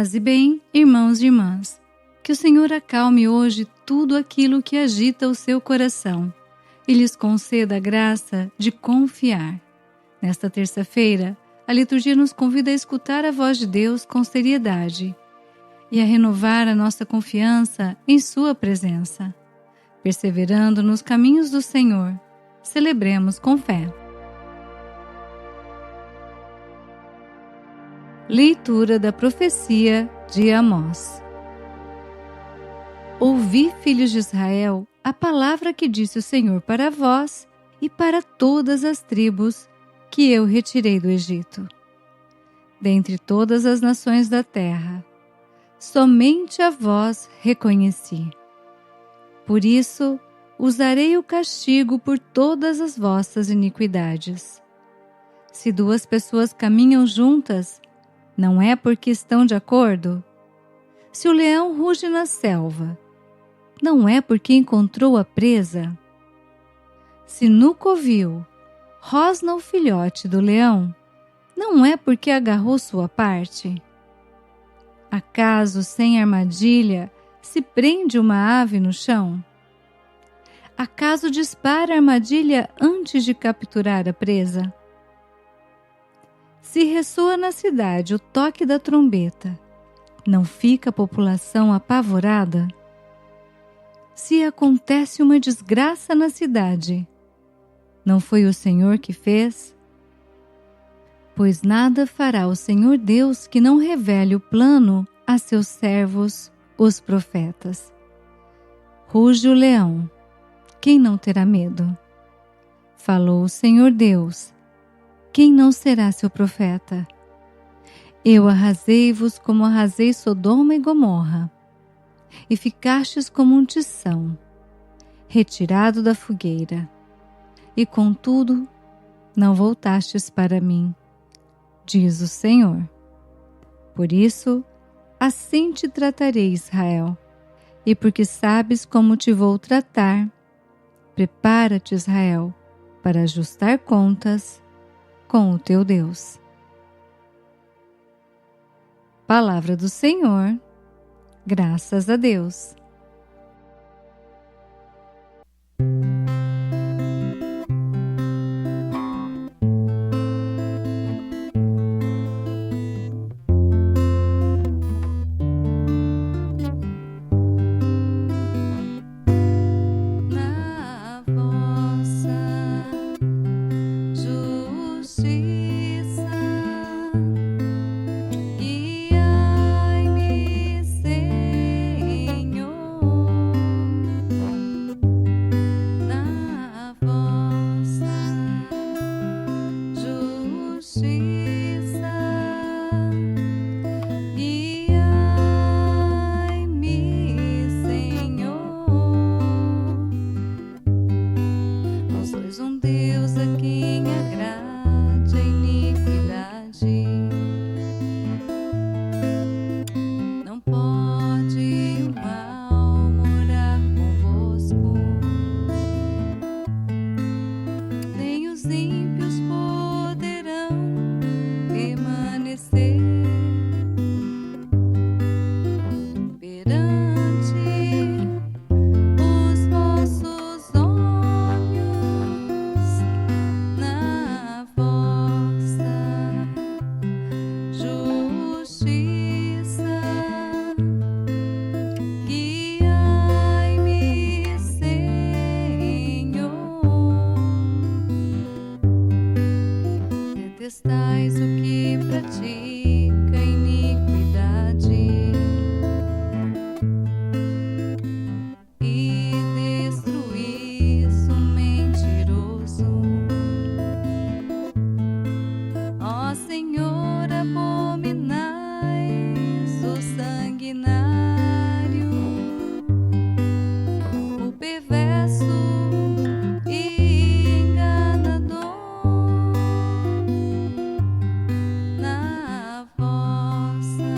Paz e bem, irmãos e irmãs. Que o Senhor acalme hoje tudo aquilo que agita o seu coração e lhes conceda a graça de confiar. Nesta terça-feira, a liturgia nos convida a escutar a voz de Deus com seriedade e a renovar a nossa confiança em sua presença. Perseverando nos caminhos do Senhor, celebremos com fé. Leitura da profecia de Amós. Ouvi, filhos de Israel, a palavra que disse o Senhor para vós e para todas as tribos que eu retirei do Egito. Dentre todas as nações da terra, somente a vós reconheci. Por isso, usarei o castigo por todas as vossas iniquidades. Se duas pessoas caminham juntas, não é porque estão de acordo? Se o leão ruge na selva, não é porque encontrou a presa? Se no covil rosna o filhote do leão, não é porque agarrou sua parte? Acaso sem armadilha se prende uma ave no chão? Acaso dispara a armadilha antes de capturar a presa? Se ressoa na cidade o toque da trombeta, não fica a população apavorada? Se acontece uma desgraça na cidade, não foi o Senhor que fez? Pois nada fará o Senhor Deus que não revele o plano a seus servos, os profetas. Ruge o leão, quem não terá medo? Falou o Senhor Deus, quem não será seu profeta? Eu arrasei-vos como arrasei Sodoma e Gomorra, e ficastes como um tição, retirado da fogueira, e contudo não voltastes para mim, diz o Senhor. Por isso, assim te tratarei, Israel, e porque sabes como te vou tratar, prepara-te, Israel, para ajustar contas com o teu Deus. Palavra do Senhor, graças a Deus. Na vossa justiça, guiai-me, Senhor, na vossa justiça, guiai-me, Senhor. Não sois um Deus a quem agrade a iniquidade. Não pode o mal morar convosco, nem os ímpios poderão permanecer perante os vossos olhos. Na vossa justiça, guiai-me, Senhor. Detestais o que pratica iniquidade e destruís o mentiroso. Ó Senhor, abominais o sanguinário, o perverso e enganador. Na vossa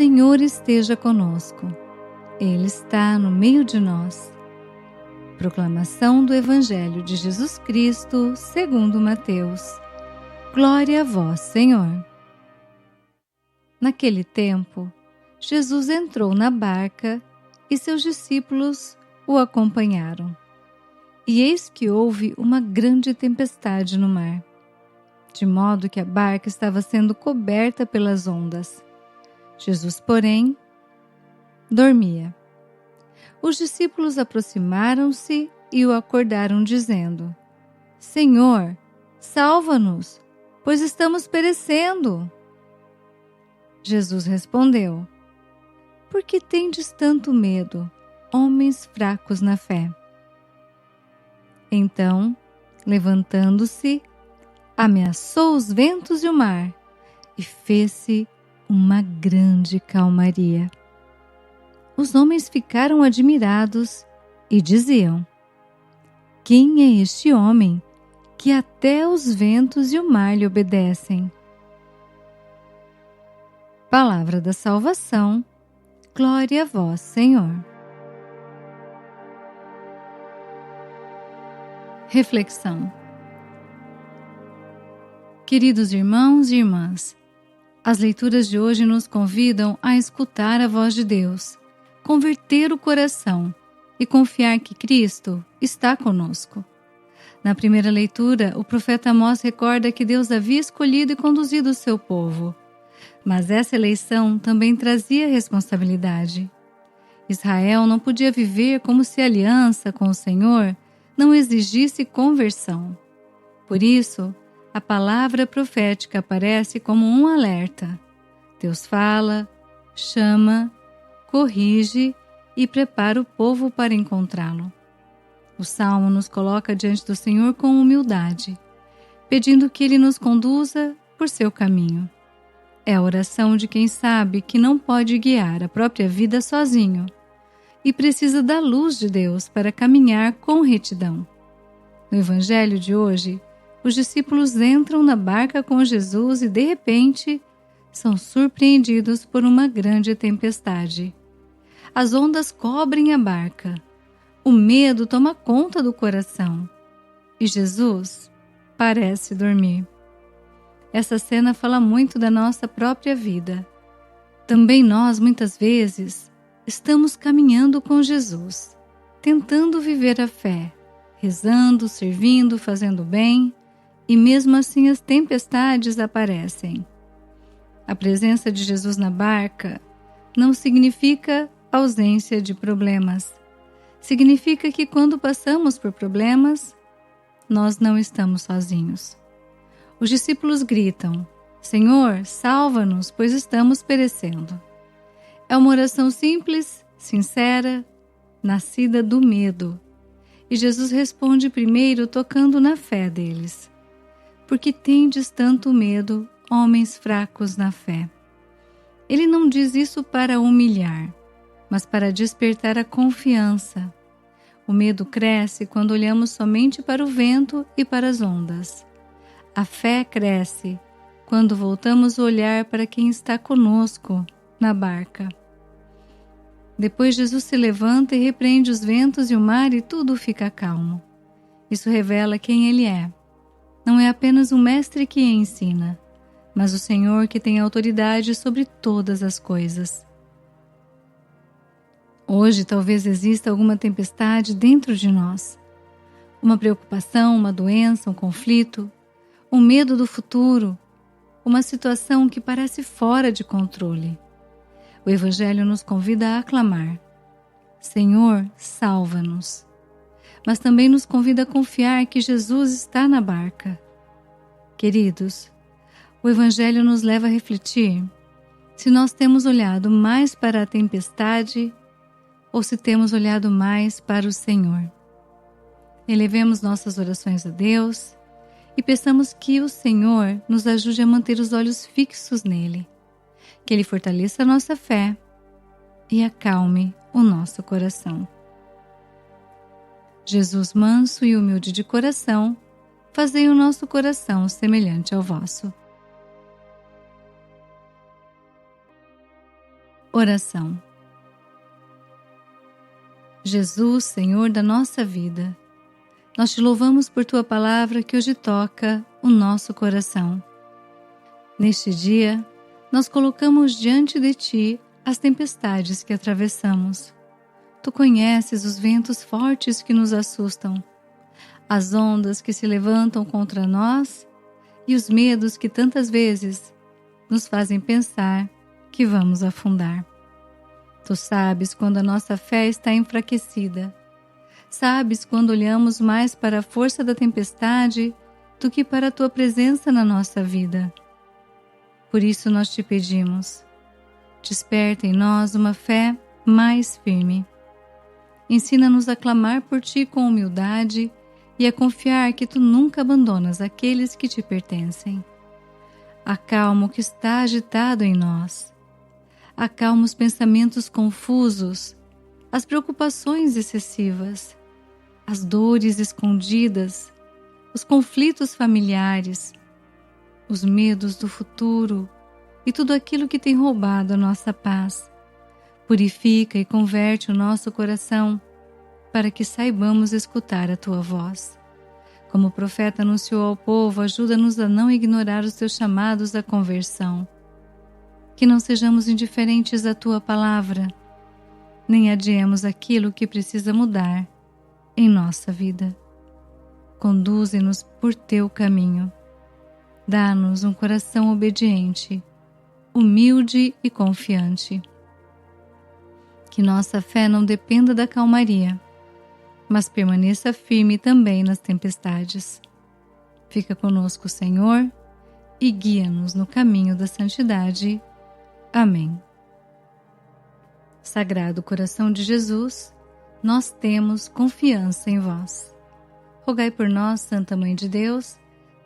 Senhor esteja conosco. Ele está no meio de nós. Proclamação do Evangelho de Jesus Cristo, segundo Mateus. Glória a vós, Senhor. Naquele tempo, Jesus entrou na barca e seus discípulos o acompanharam. E eis que houve uma grande tempestade no mar, de modo que a barca estava sendo coberta pelas ondas. Jesus, porém, dormia. Os discípulos aproximaram-se e o acordaram, dizendo: Senhor, salva-nos, pois estamos perecendo. Jesus respondeu: Por que tendes tanto medo, homens fracos na fé? Então, levantando-se, ameaçou os ventos e o mar, e fez-se uma grande calmaria. Os homens ficaram admirados e diziam: Quem é este homem que até os ventos e o mar lhe obedecem? Palavra da salvação, glória a vós, Senhor. Reflexão. Queridos irmãos e irmãs, as leituras de hoje nos convidam a escutar a voz de Deus, converter o coração e confiar que Cristo está conosco. Na primeira leitura, o profeta Amós recorda que Deus havia escolhido e conduzido o seu povo. Mas essa eleição também trazia responsabilidade. Israel não podia viver como se a aliança com o Senhor não exigisse conversão. Por isso, a palavra profética aparece como um alerta. Deus fala, chama, corrige e prepara o povo para encontrá-lo. O Salmo nos coloca diante do Senhor com humildade, pedindo que Ele nos conduza por seu caminho. É a oração de quem sabe que não pode guiar a própria vida sozinho e precisa da luz de Deus para caminhar com retidão. No Evangelho de hoje, os discípulos entram na barca com Jesus e, de repente, são surpreendidos por uma grande tempestade. As ondas cobrem a barca. O medo toma conta do coração. E Jesus parece dormir. Essa cena fala muito da nossa própria vida. Também nós, muitas vezes, estamos caminhando com Jesus, tentando viver a fé, rezando, servindo, fazendo bem, e mesmo assim as tempestades aparecem. A presença de Jesus na barca não significa ausência de problemas. Significa que quando passamos por problemas, nós não estamos sozinhos. Os discípulos gritam: Senhor, salva-nos, pois estamos perecendo. É uma oração simples, sincera, nascida do medo. E Jesus responde primeiro tocando na fé deles. Por que tendes tanto medo, homens fracos na fé? Ele não diz isso para humilhar, mas para despertar a confiança. O medo cresce quando olhamos somente para o vento e para as ondas. A fé cresce quando voltamos o olhar para quem está conosco na barca. Depois Jesus se levanta e repreende os ventos e o mar e tudo fica calmo. Isso revela quem Ele é. Não é apenas um mestre que ensina, mas o Senhor que tem autoridade sobre todas as coisas. Hoje talvez exista alguma tempestade dentro de nós. Uma preocupação, uma doença, um conflito, um medo do futuro, uma situação que parece fora de controle. O Evangelho nos convida a clamar: Senhor, salva-nos. Mas também nos convida a confiar que Jesus está na barca. Queridos, o Evangelho nos leva a refletir se nós temos olhado mais para a tempestade ou se temos olhado mais para o Senhor. Elevemos nossas orações a Deus e peçamos que o Senhor nos ajude a manter os olhos fixos nele, que Ele fortaleça a nossa fé e acalme o nosso coração. Jesus, manso e humilde de coração, fazei o nosso coração semelhante ao vosso. Oração. Jesus, Senhor da nossa vida, nós te louvamos por tua palavra que hoje toca o nosso coração. Neste dia, nós colocamos diante de ti as tempestades que atravessamos. Tu conheces os ventos fortes que nos assustam, as ondas que se levantam contra nós e os medos que tantas vezes nos fazem pensar que vamos afundar. Tu sabes quando a nossa fé está enfraquecida. Sabes quando olhamos mais para a força da tempestade do que para a tua presença na nossa vida. Por isso nós te pedimos, desperta em nós uma fé mais firme. Ensina-nos a clamar por ti com humildade e a confiar que tu nunca abandonas aqueles que te pertencem. Acalma o que está agitado em nós. Acalma os pensamentos confusos, as preocupações excessivas, as dores escondidas, os conflitos familiares, os medos do futuro e tudo aquilo que tem roubado a nossa paz. Purifica e converte o nosso coração para que saibamos escutar a tua voz. Como o profeta anunciou ao povo, ajuda-nos a não ignorar os teus chamados à conversão. Que não sejamos indiferentes à tua palavra, nem adiemos aquilo que precisa mudar em nossa vida. Conduze-nos por teu caminho. Dá-nos um coração obediente, humilde e confiante. Que nossa fé não dependa da calmaria, mas permaneça firme também nas tempestades. Fica conosco, Senhor, e guia-nos no caminho da santidade. Amém. Sagrado coração de Jesus, nós temos confiança em vós. Rogai por nós, Santa Mãe de Deus,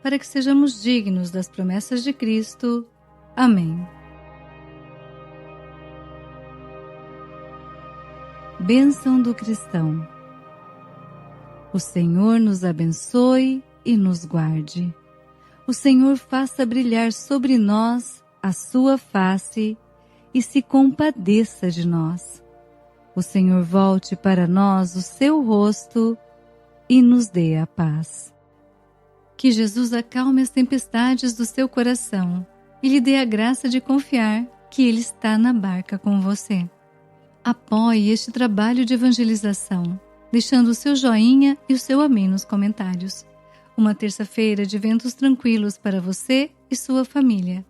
para que sejamos dignos das promessas de Cristo. Amém. Bênção do cristão. O Senhor nos abençoe e nos guarde. O Senhor faça brilhar sobre nós a sua face e se compadeça de nós. O Senhor volte para nós o seu rosto e nos dê a paz. Que Jesus acalme as tempestades do seu coração e lhe dê a graça de confiar que Ele está na barca com você. Apoie este trabalho de evangelização, deixando o seu joinha e o seu amém nos comentários. Uma terça-feira de ventos tranquilos para você e sua família.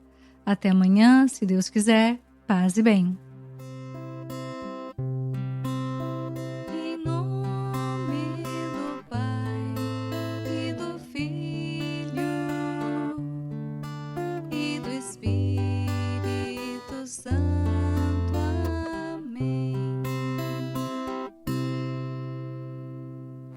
Até amanhã, se Deus quiser. Paz e bem.